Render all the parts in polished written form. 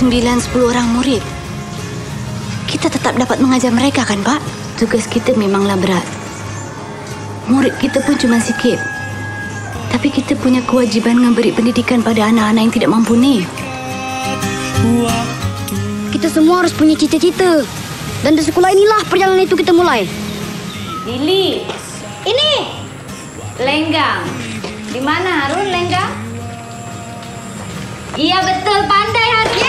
9-10 orang murid. Kita tetap dapat mengajar mereka kan, Pak? Tugas kita memanglah berat. Murid kita pun cuma sikit. Tapi kita punya kewajiban memberi pendidikan pada anak-anak yang tidak mampu ni. Kita semua harus punya cita-cita. Dan di sekolah inilah perjalanan itu kita mulai. Lili, ini Lenggang. Di mana Harun Lenggang? Iya betul, pandai Harun.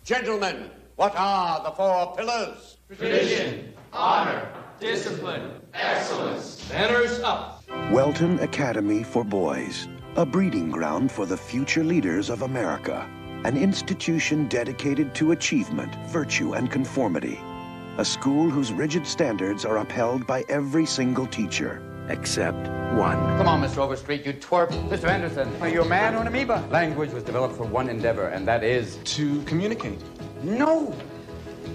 Gentlemen, what are the 4 pillars? Tradition, honor, discipline, excellence. Banners up. Welton Academy for Boys, a breeding ground for the future leaders of America. An institution dedicated to achievement, virtue, and conformity. A school whose rigid standards are upheld by every single teacher, except one. Come on, Mr. Overstreet, you twerp. Mr. Anderson, are you a man or an amoeba? Language was developed for one endeavor, and that is... To communicate. No!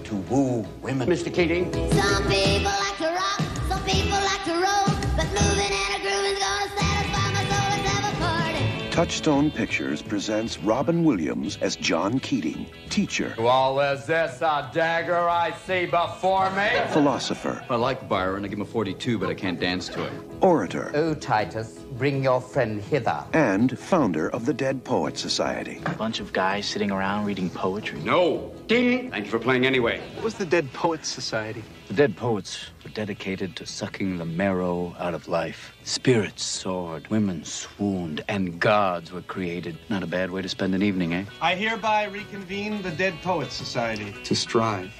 To woo women. Mr. Keating? Some people like to rock, some people like to roll, but moving and a grooving's gonna satisfy my soul. Let's have a party. Touchstone Pictures presents Robin Williams as John Keating, teacher. Well, is this a dagger I see before me? Philosopher. I like Byron. I give him a 42, but I can't dance to him. Orator. Oh, Titus, bring your friend hither. And founder of the Dead Poets Society. A bunch of guys sitting around reading poetry. No. Ding. Thank you for playing anyway. What was the Dead Poets Society? The Dead Poets were dedicated to sucking the marrow out of life. Spirits soared, women swooned, and gods were created. Not a bad way to spend an evening, eh? I hereby reconvene the Dead Poets Society. To strive,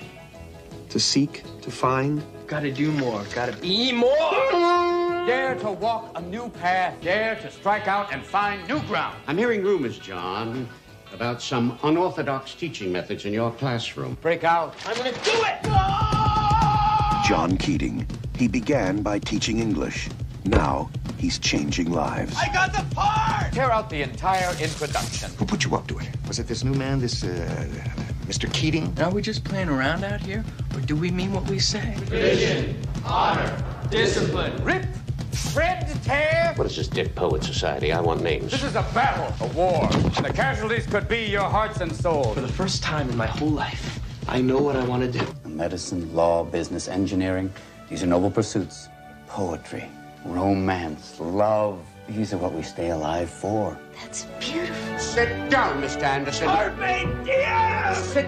to seek, to find. Gotta do more, gotta be more! Dare to walk a new path, dare to strike out and find new ground. I'm hearing rumors, John, about some unorthodox teaching methods in your classroom. Break out. I'm gonna do it! John Keating. He began by teaching English. Now, he's changing lives. I got the part! Tear out the entire introduction. Who put you up to it? Was it this new man, this, Mr. Keating? Are we just playing around out here? Or do we mean what we say? Tradition, honor, discipline. Rip, shred, tear. What is this Dead Poet Society? I want names. This is a battle, a war. And the casualties could be your hearts and souls. For the first time in my whole life, I know what I want to do. Medicine, law, business, engineering. These are noble pursuits. Poetry, romance, love. These are what we stay alive for. That's beautiful. Sit down, Mr. Anderson. Sit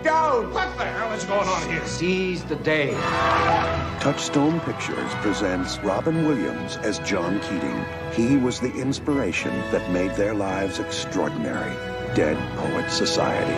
down. What the hell is going on here? Seize the day. Touchstone Pictures presents Robin Williams as John Keating. He was the inspiration that made their lives extraordinary. Dead Poets Society.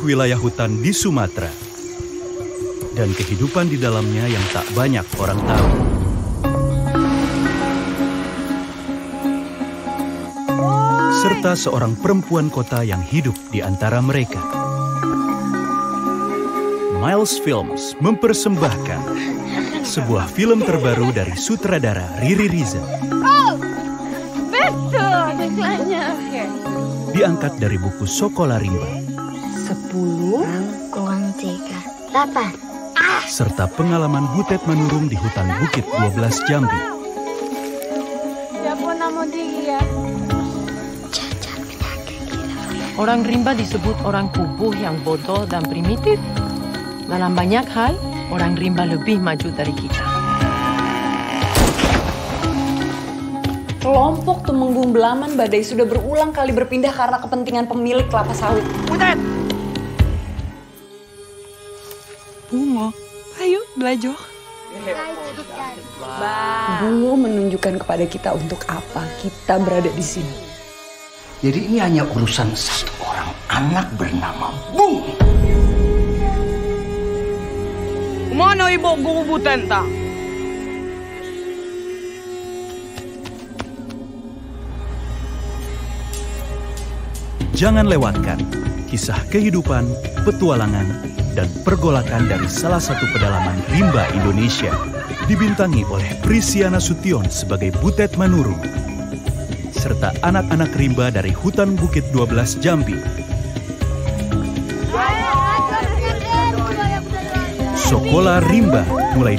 wilayah hutan di Sumatera. Dan kehidupan di dalamnya yang tak banyak orang tahu. Serta seorang perempuan kota yang hidup di antara mereka. Miles Films mempersembahkan sebuah film terbaru dari sutradara Riri Riza. Oh, betul deklannya. Diangkat dari buku Sekolah Rimba. 10 kurang 3, 8. Serta pengalaman Butet Manurung di hutan Bukit 12 Jambi. Siapa nama dia? Orang rimba disebut orang kubuh yang bodoh dan primitif. Dalam banyak hal, orang rimba lebih maju dari kita. Kelompok Temenggung Belaman Badai sudah berulang kali berpindah karena kepentingan pemilik kelapa sawit. Butet! Bungo, ayo belajar. Bungo menunjukkan kepada kita untuk apa kita berada di sini. Jadi ini hanya urusan satu orang anak bernama Bung. Mana ibu guru Butenta? Jangan lewatkan kisah kehidupan, petualangan, dan pergolakan dari salah satu pedalaman rimba Indonesia. Dibintangi oleh Prisiana Sution sebagai Butet Manurung. Serta anak-anak rimba dari hutan Bukit 12 Jambi. Sekolah Rimba mulai